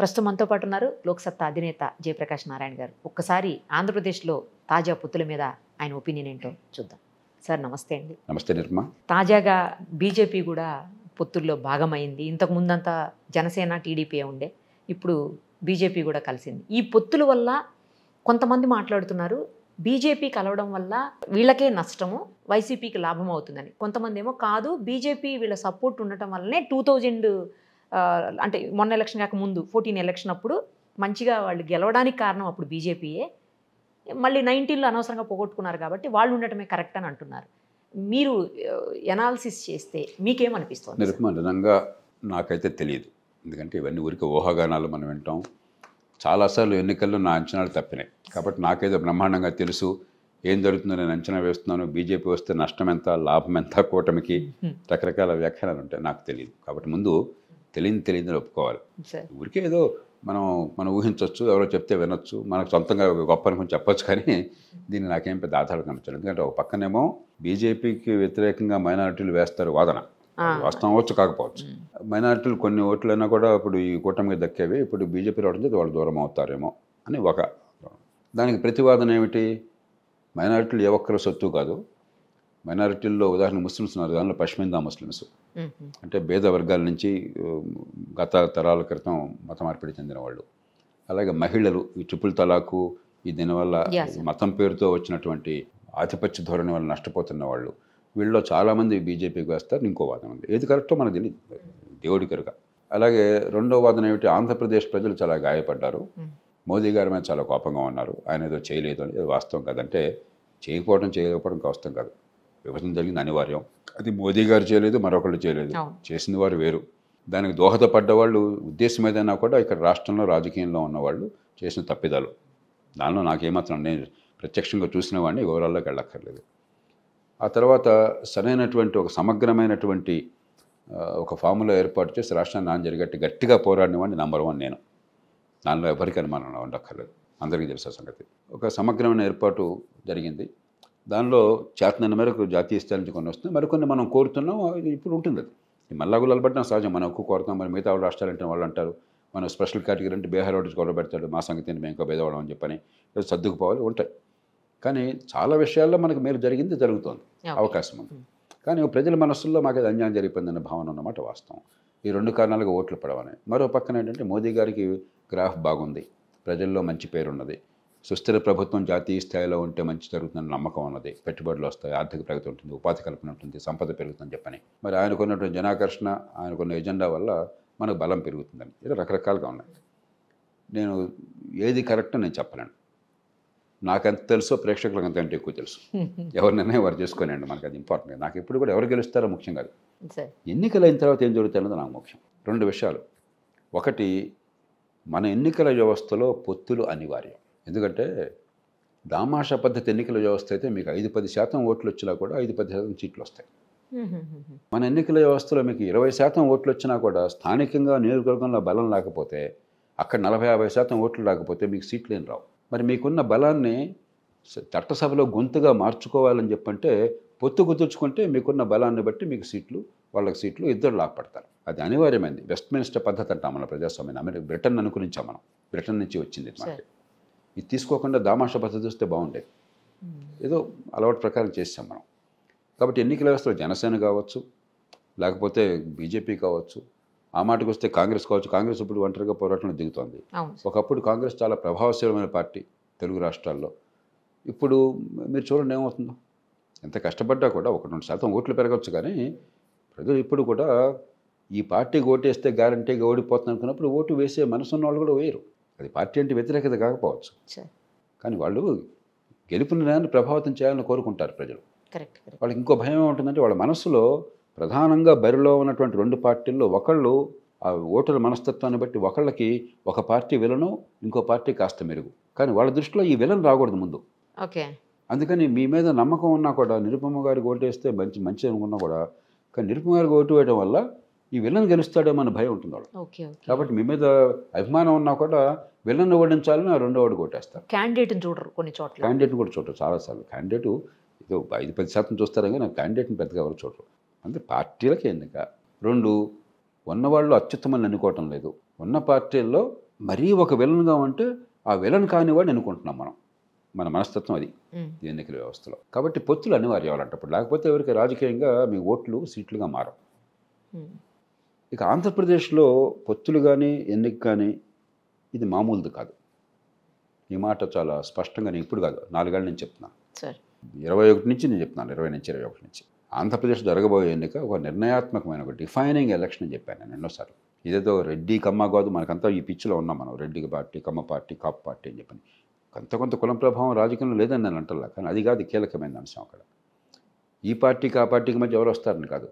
ప్రస్తుతం మనతో పాటు ఉన్నారు లోక్సత్తా అధినేత జయప్రకాష్ నారాయణ గారు. ఒక్కసారి ఆంధ్రప్రదేశ్లో తాజా పొత్తుల మీద ఆయన ఒపీనియన్ ఏంటో చూద్దాం. సార్ నమస్తే అండి. నమస్తే నిర్మా. తాజాగా బీజేపీ కూడా పొత్తుల్లో భాగమైంది. ఇంతకు ముందంతా జనసేన టీడీపీ ఉండే, ఇప్పుడు బీజేపీ కూడా కలిసింది. ఈ పొత్తుల వల్ల కొంతమంది మాట్లాడుతున్నారు బీజేపీ కలవడం వల్ల వీళ్ళకే నష్టము, వైసీపీకి లాభం అవుతుందని. కొంతమంది ఏమో కాదు, బీజేపీ వీళ్ళ సపోర్ట్ ఉండటం వల్లనే 2000 అంటే మొన్న ఎలక్షన్ కాక ముందు 14 ఎలక్షన్ అప్పుడు మంచిగా వాళ్ళు గెలవడానికి కారణం అప్పుడు బీజేపీయే, మళ్ళీ 19లో అనవసరంగా పోగొట్టుకున్నారు కాబట్టి వాళ్ళు ఉండటమే కరెక్ట్ అని అంటున్నారు. మీరు ఎనాలిసిస్ చేస్తే మీకేమనిపిస్తుంది? నిర్మా, నిజంగా నాకైతే తెలియదు. ఎందుకంటే ఇవన్నీ ఊరికి ఊహాగానాలు మనం వింటాం. చాలాసార్లు ఎన్నికల్లో నా అంచనాలు తప్పినాయి కాబట్టి నాకేదో బ్రహ్మాండంగా తెలుసు ఏం జరుగుతుందో నేను అంచనా వేస్తున్నాను. బీజేపీ వస్తే నష్టం ఎంత, లాభం ఎంత, కూటమికి రకరకాల వ్యాఖ్యానాలు ఉంటాయి. నాకు తెలియదు కాబట్టి ముందు తెలియదని ఒప్పుకోవాలి. ఊరికే ఏదో మనం ఊహించవచ్చు, ఎవరో చెప్తే వినొచ్చు, మనకు సొంతంగా గొప్ప అనుకుని చెప్పొచ్చు. కానీ దీన్ని నాకేం పెద్ద ఆధారం కనిపించలేదు. ఎందుకంటే ఒక పక్కనేమో బీజేపీకి వ్యతిరేకంగా మైనారిటీలు వేస్తారు వాదన, వాస్తవం అవ్వచ్చు కాకపోవచ్చు. మైనారిటీలు కొన్ని ఓట్లైనా కూడా ఇప్పుడు ఈ కూటమికి దక్కేవి, ఇప్పుడు బీజేపీ రావడం వాళ్ళు దూరం అవుతారేమో అని ఒక దానికి ప్రతివాదన ఏమిటి? మైనారిటీలు ఏ ఒక్కరి సొత్తు కాదు. మైనారిటీల్లో ఉదాహరణ ముస్లిమ్స్ ఉన్నారు, దానిలో పష్మిందా ముస్లిమ్స్ అంటే పేద వర్గాల నుంచి గత తరాల క్రితం మత మార్పిడి చెందిన వాళ్ళు. అలాగే మహిళలు, ఈ ట్రిపుల్ తలాకు, ఈ దీనివల్ల మతం పేరుతో వచ్చినటువంటి ఆధిపత్య ధోరణి వల్ల నష్టపోతున్న వాళ్ళు, వీళ్ళలో చాలామంది బీజేపీకి వేస్తారు. ఇంకో వాదన ఉంది, ఏది కరెక్టో మనకు తెలియదు, దేవుడి కరుక. అలాగే రెండో వాదన ఏమిటి? ఆంధ్రప్రదేశ్ ప్రజలు చాలా గాయపడ్డారు, మోదీ గారి మీద చాలా కోపంగా ఉన్నారు, ఆయన ఏదో చేయలేదు అని. అది వాస్తవం కాదంటే చేయకపోవడం వాస్తవం కాదు. విభజన జరిగింది అనివార్యం, అది మోదీ గారు చేయలేదు, మరొకళ్ళు చేయలేదు, చేసిన వారు వేరు. దానికి దోహదపడ్డ వాళ్ళు ఉద్దేశం ఏదైనా కూడా ఇక్కడ రాష్ట్రంలో రాజకీయంలో ఉన్నవాళ్ళు చేసిన తప్పిదాలు. దానిలో నాకేమాత్రం, నేను ప్రత్యక్షంగా చూసిన వాడిని, వివరాల్లోకి వెళ్ళక్కర్లేదు. ఆ తర్వాత సరైనటువంటి ఒక సమగ్రమైనటువంటి ఒక ఫార్ములా ఏర్పాటు చేసి రాష్ట్రాన్ని నాన్న గట్టిగా పోరాడిన వాడిని నెంబర్ 1 నేను. దానిలో ఎవరికి అనుమానం ఉండక్కర్లేదు, అందరికీ తెలిసిన సంగతి. ఒక సమగ్రమైన ఏర్పాటు జరిగింది. దానిలో చేతనైన మేరకు జాతీయ స్థాయి నుంచి కొన్ని వస్తుంది, మరికొన్ని మనం కోరుతున్నాం. ఇప్పుడు ఉంటుంది అది, ఈ మల్లాగులాలు పట్టిన సహజం. మనం ఎక్కువ కోరుతాం, మరి మిగతా రాష్ట్రాలు అంటే వాళ్ళు అంటారు మనం స్పెషల్ కేటగిరీ అంటే బీహార్ ఒకటి గొడవ పెడతాడు, మా సంగతిని మేము ఇంకా భేదవడం అని చెప్పని సర్దుకుపోవాలి ఉంటాయి. కానీ చాలా విషయాల్లో మనకు మేలు జరుగుతోంది, అవకాశం ఉంది. కానీ ప్రజల మనస్సుల్లో మాకు అది అన్యాయం జరిగిపోయిందన్న భావన ఉన్నమాట వాస్తవం. ఈ 2 కారణాలుగా ఓట్లు పడవని. మరో పక్కన ఏంటంటే మోదీ గారికి గ్రాఫ్ బాగుంది, ప్రజల్లో మంచి పేరున్నది, సుస్థిర ప్రభుత్వం జాతీయ స్థాయిలో ఉంటే మంచి జరుగుతుందని నమ్మకం ఉన్నది, పెట్టుబడులు వస్తాయి, ఆర్థిక ప్రగతి ఉంటుంది, ఉపాధి కల్పన ఉంటుంది, సంపద పెరుగుతుందని చెప్పని. మరి ఆయనకున్నటువంటి జనాకర్షణ, ఆయనకున్న ఎజెండా వల్ల మనకు బలం పెరుగుతుందని. ఇలా రకరకాలుగా ఉన్నాయి. నేను ఏది కరెక్టో నేను చెప్పలేను. నాకెంత తెలుసో ప్రేక్షకులకు అంత ఎక్కువ తెలుసు. ఎవరినైనా వారు చేసుకోనండి, మనకు అది ఇంపార్టెంట్. నాకు ఎప్పుడు కూడా ఎవరు గెలుస్తారో ముఖ్యం కాదు, ఎన్నికలు అయిన తర్వాత ఏం జరుగుతుందో నాకు ముఖ్యం. 2 విషయాలు. ఒకటి, మన ఎన్నికల వ్యవస్థలో పొత్తులు అనివార్యం. ఎందుకంటే దామాషా పద్ధతి ఎన్నికల వ్యవస్థ అయితే మీకు 5-10% ఓట్లు వచ్చినా కూడా 5-10% సీట్లు వస్తాయి. మన ఎన్నికల వ్యవస్థలో మీకు 20% ఓట్లు వచ్చినా కూడా స్థానికంగా నియోజకవర్గంలో బలం లేకపోతే, అక్కడ 40-50% ఓట్లు రాకపోతే మీకు సీట్లు ఏం రావు. మరి మీకున్న బలాన్ని చట్టసభలో గొంతుగా మార్చుకోవాలని చెప్పంటే పొత్తు కుదుర్చుకుంటే మీకున్న బలాన్ని బట్టి మీకు సీట్లు, వాళ్ళకి సీట్లు, ఇద్దరు లాభపడతారు. అది అనివార్యమైంది. వెస్ట్మినిస్టర్ పద్ధతి అంటాం మన ప్రజాస్వామ్యం. బ్రిటన్ అనుకరించాం మనం, బ్రిటన్ నుంచి వచ్చింది మనకి. ఇది తీసుకోకుండా దామాషా పద్ధతి వస్తే బాగుండేది, ఏదో అలవాటు ప్రకారం చేసాం మనం. కాబట్టి ఎన్నికల వ్యవస్థలో జనసేన కావచ్చు, లేకపోతే బీజేపీ కావచ్చు, ఆ మాటకు వస్తే కాంగ్రెస్ కావచ్చు. కాంగ్రెస్ ఇప్పుడు ఒంటరిగా పోరాటంలో దిగుతోంది. ఒకప్పుడు కాంగ్రెస్ చాలా ప్రభావశీలమైన పార్టీ తెలుగు రాష్ట్రాల్లో. ఇప్పుడు మీరు చూడండి ఏమవుతుందో. ఎంత కష్టపడ్డా కూడా 1-2% ఓట్లు పెరగచ్చు, కానీ ప్రజలు ఇప్పుడు కూడా ఈ పార్టీకి ఓటేస్తే గ్యారంటీగా ఓడిపోతుంది అనుకున్నప్పుడు ఓటు వేసే మనసున్న వాళ్ళు కూడా వేయరు. అది పార్టీ అంటే వ్యతిరేకత కాకపోవచ్చు, కానీ వాళ్ళు గెలుపుని దాన్ని ప్రభావితం చేయాలని కోరుకుంటారు ప్రజలు. వాళ్ళకి ఇంకో భయం ఏముంటుందంటే, వాళ్ళ మనస్సులో ప్రధానంగా బరిలో ఉన్నటువంటి 2 పార్టీల్లో ఒకళ్ళు ఆ ఓటుల మనస్తత్వాన్ని బట్టి ఒకళ్ళకి ఒక పార్టీ విలను, ఇంకో పార్టీ కాస్త మెరుగు. కానీ వాళ్ళ దృష్టిలో ఈ విలన్ రాకూడదు ముందు. అందుకని మీ మీద నమ్మకం ఉన్నా కూడా, నిరుపమ గారికి ఓటేస్తే మంచి అనుకున్నా కూడా, కానీ నిరుపమ గారికి ఓటు వేయడం వల్ల ఈ విలన్ గెలుస్తాడేమో అన్న భయం ఉంటుంది వాళ్ళు. కాబట్టి మీ మీద అభిమానం ఉన్నా కూడా విలన్ ఓడించాలని ఆ రెండో వాడికి ఓటేస్తారు. క్యాండిడేట్ని చూడరు, కొన్ని చోట్ల క్యాండిడేట్ని కూడా చూడరు. చాలాసార్లు క్యాండిడేట్ ఏదో 5-10% చూస్తారు, కానీ క్యాండిడేట్ని పెద్దగా ఎవరు చూడరు. అంటే పార్టీలకి ఎన్నిక. 2, ఉన్నవాళ్ళు అత్యుత్తమని అనుకోవటం లేదు. ఉన్న పార్టీల్లో మరీ ఒక విలన్గా ఉంటే ఆ విలన్ కానివాడిని ఎన్నుకుంటున్నాం మనం. మన మనస్తత్వం అది ఈ ఎన్నికల వ్యవస్థలో. కాబట్టి పొత్తులు అనివార్యం అలాంటప్పుడు. లేకపోతే ఎవరికి రాజకీయంగా మీ ఓట్లు సీట్లుగా మారవు. ఇక ఆంధ్రప్రదేశ్లో పొత్తులు కానీ ఎన్నిక కానీ ఇది మామూలుది కాదు. ఈ మాట చాలా స్పష్టంగా నేను ఇప్పుడు కాదు 4 ఏళ్ళ నుంచి చెప్తున్నాను. 21 నుంచి నేను చెప్తున్నాను, 20 నుంచి 21 నుంచి. ఆంధ్రప్రదేశ్ జరగబోయే ఎన్నిక ఒక నిర్ణయాత్మకమైన ఒక డిఫైనింగ్ ఎలక్షన్ అని చెప్పాను నేను ఎన్నోసార్లు. ఇదేదో రెడ్డి కమ్మ కాదు, మనకంతా ఈ పిచ్చిలో ఉన్నాం మనం. రెడ్డి పార్టీ, కమ్మ పార్టీ, కాపు పార్టీ అని చెప్పని కొంత కులం ప్రభావం రాజకీయంలో లేదని నేను అంటలా. కానీ అది కాదు కీలకమైన అంశం అక్కడ. ఈ పార్టీకి ఆ పార్టీకి మధ్య ఎవరు వస్తారని కాదు,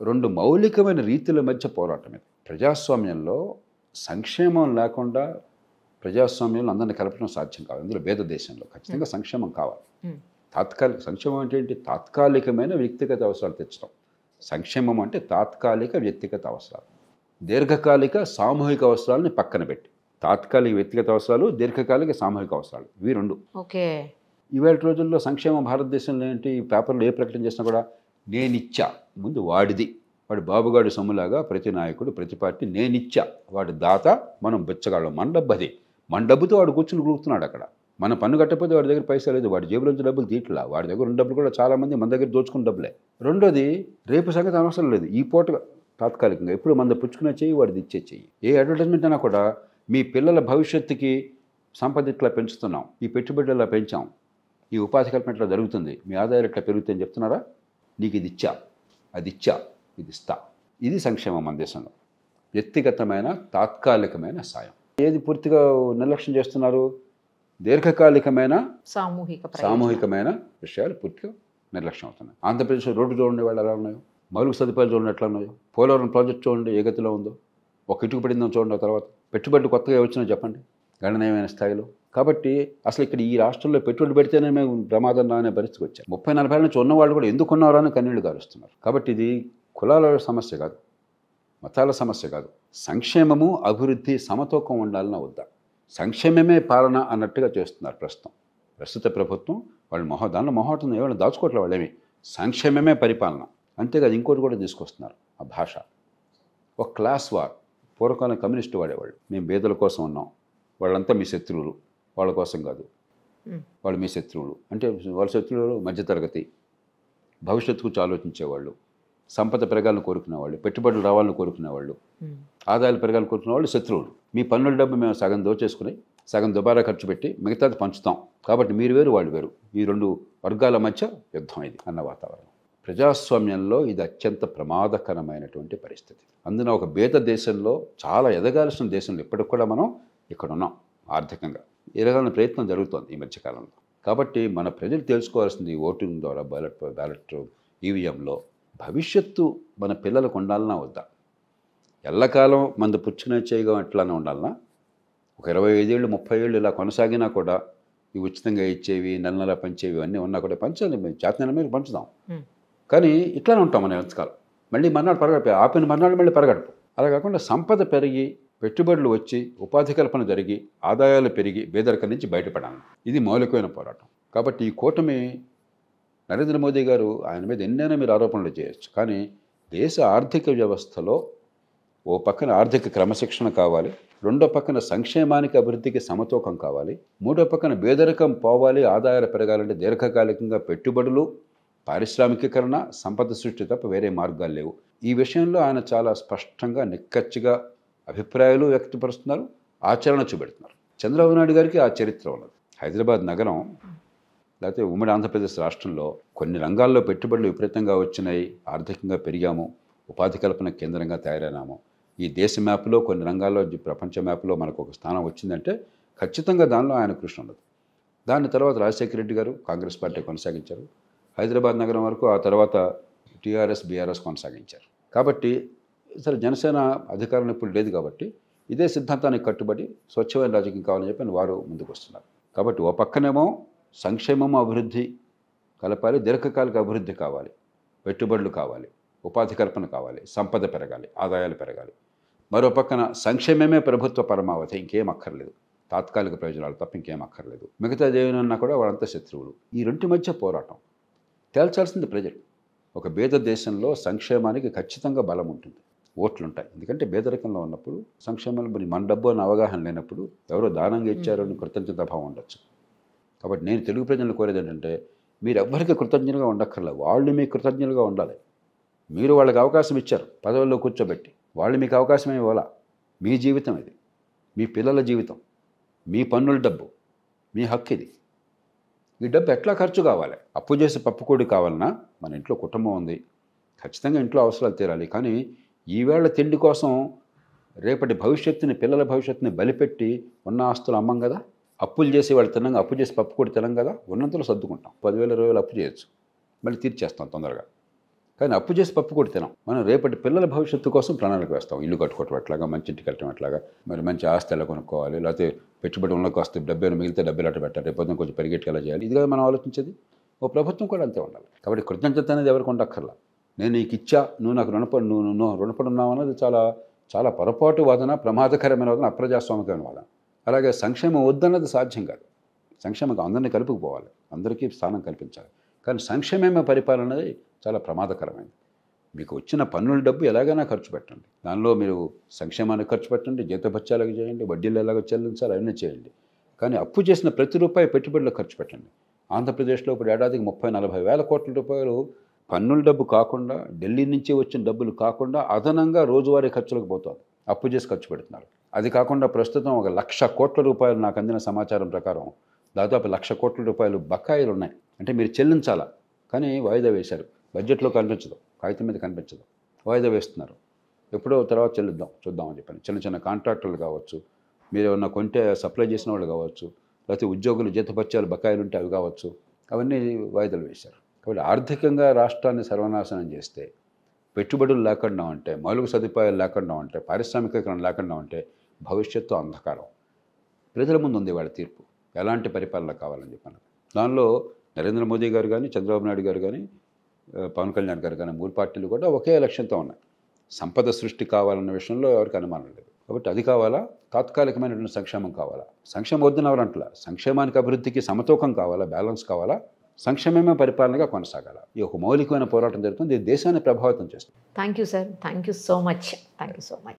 2 మౌలికమైన రీతుల మధ్య పోరాటం ఇది. ప్రజాస్వామ్యంలో సంక్షేమం లేకుండా ప్రజాస్వామ్యంలో అందరినీ కలపడం సాధ్యం కాదు. అందులో భేద దేశంలో ఖచ్చితంగా సంక్షేమం కావాలి. తాత్కాలిక సంక్షేమం అంటే ఏంటి? తాత్కాలికమైన వ్యక్తిగత అవసరాలు తెచ్చడం. సంక్షేమం అంటే తాత్కాలిక వ్యక్తిగత అవసరాలు, దీర్ఘకాలిక సామూహిక అవసరాలని పక్కన పెట్టి. తాత్కాలిక వ్యక్తిగత అవసరాలు, దీర్ఘకాలిక సామూహిక అవసరాలు, ఇవి 2. ఓకే. ఈవేళ రోజుల్లో సంక్షేమం భారతదేశంలో ఏంటి? పేపర్లో ఏ ప్రకటన చేసినా కూడా నేనిచ్చా, ముందు వాడిది, వాడి బాబుగాడి సొమ్ములాగా ప్రతి నాయకుడు ప్రతి పార్టీ నేనిచ్చా, వాడి దాత, మనం బెచ్చగాళ్ళం, మన డబ్బు అది, మన డబ్బుతో వాడు కూర్చుని కూడుతున్నాడు అక్కడ. మన పన్ను కట్టకపోతే వాడి దగ్గర పైసా లేదు, వాడి జేబులోంచి డబ్బులు తీట్లా, వాడి దగ్గర ఉన్న డబ్బులు కూడా చాలామంది మన దగ్గర దోచుకున్న డబ్బులే. రెండోది, రేపు సంగతి అవసరం లేదు, ఈ పూట తాత్కాలికంగా ఎప్పుడు మన పుచ్చుకునే చెయ్యి వాడిది ఇచ్చే చెయ్యి. ఏ అడ్వర్టైజ్మెంట్ అయినా కూడా మీ పిల్లల భవిష్యత్తుకి సంపద ఇట్లా పెంచుతున్నాం, ఈ పెట్టుబడులు ఇలా పెంచాం, ఈ ఉపాధి కల్పన ఇట్లా జరుగుతుంది, మీ ఆదాయాలు ఇట్లా పెరుగుతాయని చెప్తున్నారా? నీకు ఇది ఇచ్చా, అది ఇచ్చా, ఇది ఇస్తా. ఇది సంక్షేమం మన దేశంలో. వ్యక్తిగతమైన తాత్కాలికమైన సాయం. ఏది పూర్తిగా నిర్లక్ష్యం చేస్తున్నారు? దీర్ఘకాలికమైన సామూహికమైన విషయాలు పూర్తిగా నిర్లక్ష్యం అవుతున్నాయి. ఆంధ్రప్రదేశ్లో రోడ్డు చూడండి వాళ్ళు ఎలా ఉన్నాయో, మౌలిక సదుపాయాలు చూడండి ఎట్లా ఉన్నాయో, పోలవరం ప్రాజెక్ట్ చూడండి ఏ గతిలో ఉందో, ఒక ఇటుకు పడిందో చూడండి, ఆ తర్వాత పెట్టుబడులు కొత్తగా వచ్చినా చెప్పండి గణనీయమైన స్థాయిలో. కాబట్టి అసలు ఇక్కడ ఈ రాష్ట్రంలో పెట్టుబడి పెడితేనే మేము ప్రమాదం అనే పరిస్థితికి వచ్చాం. 30-40 ఏళ్ళ నుంచి ఉన్నవాళ్ళు కూడా ఎందుకు ఉన్నారో అని కన్నీళ్లు గారుస్తున్నారు. కాబట్టి ఇది కులాల సమస్య కాదు, మతాల సమస్య కాదు. సంక్షేమము అభివృద్ధి సమతూకం ఉండాలన్నా వద్దా? సంక్షేమమే పాలన అన్నట్టుగా చేస్తున్నారు ప్రస్తుత ప్రభుత్వం. వాళ్ళు దానిలో మొహోటం ఏమైనా దాచుకోవట్లే వాళ్ళేమి. సంక్షేమమే పరిపాలన, అంతేకాదు ఇంకోటి కూడా తీసుకొస్తున్నారు, ఆ భాష. ఒక క్లాస్ వార్. పూర్వకాలం కమ్యూనిస్టు వాడేవాళ్ళు, మేము పేదల కోసం ఉన్నాం, వాళ్ళంతా మీ శత్రువులు, వాళ్ళ కోసం కాదు, వాళ్ళు మీ శత్రువులు. అంటే వాళ్ళ శత్రువులు మధ్యతరగతి, భవిష్యత్తు గురించి ఆలోచించేవాళ్ళు, సంపద పెరగాలని కోరుకునేవాళ్ళు, పెట్టుబడులు రావాలని కోరుకునేవాళ్ళు, ఆదాయాలు పెరగాలని కోరుకునేవాళ్ళు శత్రువులు. మీ పన్నుల డబ్బు మేము సగం దోచేసుకుని సగం దుబారా ఖర్చు పెట్టి మిగతాది పంచుతాం, కాబట్టి మీరు వేరు వాళ్ళు వేరు, ఈ 2 వర్గాల మధ్య యుద్ధం ఇది అన్న వాతావరణం. ప్రజాస్వామ్యంలో ఇది అత్యంత ప్రమాదకరమైనటువంటి పరిస్థితి. అందున ఒక భేద దేశంలో, చాలా ఎదగాల్సిన దేశంలో ఇప్పటికి కూడా మనం ఇక్కడ ఉన్నాం. ఆర్థికంగా ఎదగాలని ప్రయత్నం జరుగుతోంది ఈ మధ్యకాలంలో. కాబట్టి మన ప్రజలు తెలుసుకోవాల్సింది ఓటింగ్ ద్వారా, బ్యాలెట్ ఈవీఎంలో భవిష్యత్తు మన పిల్లలకు ఉండాలన్నా వద్దా? ఎల్లకాలం మన పుచ్చుకునే చేయగా ఎట్లానే ఉండాలన్నా? ఒక 25 ఏళ్ళు 30 ఏళ్ళు ఇలా కొనసాగినా కూడా ఇవి ఉచితంగా ఇచ్చేవి, నెల పంచేవి అన్నీ ఉన్నా కూడా పంచాలి, చేతన మీద పంచుదాం. కానీ ఇట్లానే ఉంటాం మనం ఎంతకాలం. మళ్ళీ మర్నాడు పరగడుపు, ఆపిన మర్నాడు మళ్ళీ పరగడుపు. అలా కాకుండా సంపద పెరిగి, పెట్టుబడులు వచ్చి, ఉపాధి కల్పన జరిగి, ఆదాయాలు పెరిగి పేదరికం నుంచి బయటపడాలి. ఇది మౌలికమైన పోరాటం. కాబట్టి ఈ కూటమి, నరేంద్ర మోదీ గారు, ఆయన మీద ఎన్నైనా మీరు ఆరోపణలు చేయొచ్చు, కానీ దేశ ఆర్థిక వ్యవస్థలో ఓ పక్కన ఆర్థిక క్రమశిక్షణ కావాలి, రెండో పక్కన సంక్షేమానికి అభివృద్ధికి సమతూకం కావాలి, మూడో పక్కన పేదరికం పోవాలి, ఆదాయాలు పెరగాలంటే దీర్ఘకాలికంగా పెట్టుబడులు, పారిశ్రామికీకరణ, సంపద సృష్టి తప్ప వేరే మార్గాలు లేవు. ఈ విషయంలో ఆయన చాలా స్పష్టంగా నిక్కచ్చిగా అభిప్రాయాలు వ్యక్తపరుస్తున్నారు, ఆచరణ చూపెడుతున్నారు. చంద్రబాబు నాయుడు గారికి ఆ చరిత్ర ఉన్నది. హైదరాబాద్ నగరం లేకపోతే ఉమ్మడి ఆంధ్రప్రదేశ్ రాష్ట్రంలో కొన్ని రంగాల్లో పెట్టుబడులు విపరీతంగా వచ్చినాయి, ఆర్థికంగా పెరిగాము, ఉపాధి కల్పన కేంద్రంగా తయారైనాము. ఈ దేశ మ్యాప్లో కొన్ని రంగాల్లో, ప్రపంచ మ్యాప్లో మనకు ఒక స్థానం వచ్చిందంటే ఖచ్చితంగా దానిలో ఆయన కృషి ఉన్నది. దాని తర్వాత రాజశేఖర రెడ్డి గారు కాంగ్రెస్ పార్టీ కొనసాగించారు, హైదరాబాద్ నగరం వరకు, ఆ తర్వాత టీఆర్ఎస్ బీఆర్ఎస్ కొనసాగించారు. కాబట్టి సరే జనసేన అధికారంలో ఇప్పుడు లేదు కాబట్టి ఇదే సిద్ధాంతానికి కట్టుబడి స్వచ్ఛమైన రాజకీయం కావాలని చెప్పి వారు ముందుకు వస్తున్నారు. కాబట్టి ఓ పక్కనేమో సంక్షేమము అభివృద్ధి కలపాలి, దీర్ఘకాలిక అభివృద్ధి కావాలి, పెట్టుబడులు కావాలి, ఉపాధి కల్పన కావాలి, సంపద పెరగాలి, ఆదాయాలు పెరగాలి. మరో పక్కన సంక్షేమమే ప్రభుత్వ పరమావధి, ఇంకేం అక్కర్లేదు, తాత్కాలిక ప్రయోజనాలు తప్ప ఇంకేం అక్కర్లేదు, మిగతా ఏమైనా కూడా వాళ్ళంతా శత్రువులు. ఈ రెంటి మధ్య పోరాటం తేల్చాల్సింది ప్రజలు. ఒక భేద దేశంలో సంక్షేమానికి ఖచ్చితంగా బలం ఉంటుంది, ఓట్లు ఉంటాయి. ఎందుకంటే పేదరికంలో ఉన్నప్పుడు సంక్షేమంలో మరి మన డబ్బు అని అవగాహన లేనప్పుడు ఎవరో దానంగా ఇచ్చారు అని కృతజ్ఞత భావం ఉండొచ్చు. కాబట్టి నేను తెలుగు ప్రజలను కోరేది ఏంటంటే మీరు ఎవ్వరికి కృతజ్ఞులుగా ఉండక్కర్లేదు, వాళ్ళు మీకు కృతజ్ఞులుగా ఉండాలి. మీరు వాళ్ళకి అవకాశం ఇచ్చారు పదవుల్లో కూర్చోబెట్టి, వాళ్ళు మీకు అవకాశం ఇవ్వాలా. మీ జీవితం ఇది, మీ పిల్లల జీవితం, మీ పన్నుల డబ్బు, మీ హక్కు ఇది. ఈ డబ్బు ఎట్లా ఖర్చు కావాలి? అప్పు చేసి పప్పుకోడి కావాలన్నా మన ఇంట్లో కుటుంబం ఉంది, ఖచ్చితంగా ఇంట్లో అవసరాలు తీరాలి. కానీ ఈవేళ తిండి కోసం రేపటి భవిష్యత్తుని, పిల్లల భవిష్యత్తుని బలిపెట్టి ఉన్న ఆస్తులు అమ్మం కదా. అప్పులు చేసి వాళ్ళు తినంగా, అప్పు చేసి పప్పుకోడి తినం కదా. ఉన్నంతలో సర్దుకుంటాం. 10,000 20,000 అప్పు చేయొచ్చు, మళ్ళీ తీర్చేస్తాం తొందరగా. కానీ అప్పు చేసి పప్పుకోడి తినాం. మనం రేపటి పిల్లల భవిష్యత్తు కోసం ప్రణాళిక వేస్తాం. ఇల్లు కట్టుకోవటం ఎట్లాగా, మంచి ఇంటికి వెళ్ళటం ఎట్లాగా, మరి మంచి ఆస్తి ఎలా కొనుక్కోవాలి, లేకపోతే పెట్టుబడి ఉన్నకి వస్తే డబ్బు మిగిలితే డబ్బులు అట్ట పెట్టాలి, రేపు కొంచెం పరిగెట్టుకు ఎలా చేయాలి, ఇది కదా మనం ఆలోచించేది. ఓ ప్రభుత్వం కూడా అంతే ఉండాలి. కాబట్టి కృతజ్ఞత అనేది ఎవరికి ఉండక్కర్లా. నేను నీకు ఇచ్చా, నువ్వు నాకు నువ్వు రుణపడి ఉన్నావు అన్నది చాలా చాలా పొరపాటు వాదన, ప్రమాదకరమైన వాదన, అప్రజాస్వామికమైన వాదన. అలాగే సంక్షేమం వద్దన్నది సాధ్యం కాదు. సంక్షేమం అందరినీ కలుపుకుపోవాలి, అందరికీ స్థానం కల్పించాలి. కానీ సంక్షేమ పరిపాలన అనేది చాలా ప్రమాదకరమైనది. మీకు వచ్చిన పన్నుల డబ్బు ఎలాగైనా ఖర్చు పెట్టండి, దానిలో మీరు సంక్షేమానికి ఖర్చు పెట్టండి, జీతభత్యాలకు చేయండి, వడ్డీలు ఎలాగో చెల్లించాలి, అవన్నీ చేయండి. కానీ అప్పు చేసిన ప్రతి రూపాయి పెట్టుబడిలో ఖర్చు పెట్టండి. ఆంధ్రప్రదేశ్లో ఇప్పుడు ఏడాదికి 30-40 వేల కోట్ల రూపాయలు పన్నుల డబ్బు కాకుండా, ఢిల్లీ నుంచి వచ్చిన డబ్బులు కాకుండా అదనంగా రోజువారీ ఖర్చులకు పోతుంది, అప్పు చేసి ఖర్చు పెడుతున్నారు. అది కాకుండా ప్రస్తుతం 1,00,000 కోట్ల రూపాయలు, నాకు అందిన సమాచారం ప్రకారం దాదాపు 1,00,000 కోట్ల రూపాయలు బకాయిలు ఉన్నాయి. అంటే మీరు చెల్లించాలా, కానీ వాయిదా వేశారు. బడ్జెట్లో కనిపించదు, కాగితం మీద కనిపించదు, వాయిదా వేస్తున్నారు. ఎప్పుడో తర్వాత చెల్లిద్దాం చూద్దామని చెప్పాను. చిన్న చిన్న కాంట్రాక్టర్లు కావచ్చు, మీరు ఏమన్నా కొంటే సప్లై చేసిన వాళ్ళు కావచ్చు, లేకపోతే ఉద్యోగులు జీతభత్యాలు బకాయిలు ఉంటే అవి కావచ్చు, అవన్నీ వాయిదాలు వేశారు. కాబట్టి ఆర్థికంగా రాష్ట్రాన్ని సర్వనాశనం చేస్తే, పెట్టుబడులు లేకుండా ఉంటే, మౌలిక సదుపాయాలు లేకుండా ఉంటే, పారిశ్రామికీకరణ లేకుండా ఉంటే భవిష్యత్తు అంధకారం. ప్రజల ముందు ఉంది వాళ్ళ తీర్పు, ఎలాంటి పరిపాలన కావాలని చెప్పాను. దానిలో నరేంద్ర మోదీ గారు కానీ, చంద్రబాబు నాయుడు గారు కానీ, పవన్ కళ్యాణ్ గారు కానీ, 3 పార్టీలు కూడా ఒకే లక్ష్యంతో ఉన్నాయి. సంపద సృష్టి కావాలన్న విషయంలో ఎవరికి అనుమానం లేదు. కాబట్టి అది కావాలా, తాత్కాలికమైనటువంటి సంక్షేమం కావాలా? సంక్షేమం వద్దని ఎవరంటలా. సంక్షేమానికి అభివృద్ధికి సమతూకం కావాలా, బ్యాలెన్స్ కావాలా, సంక్షేమమే పరిపాలనగా కొనసాగాల. ఈ ఒక మౌలికమైన పోరాటం జరుగుతుంది, ఇది దేశాన్ని ప్రభావితం చేస్తుంది. Thank you sir, thank you so much.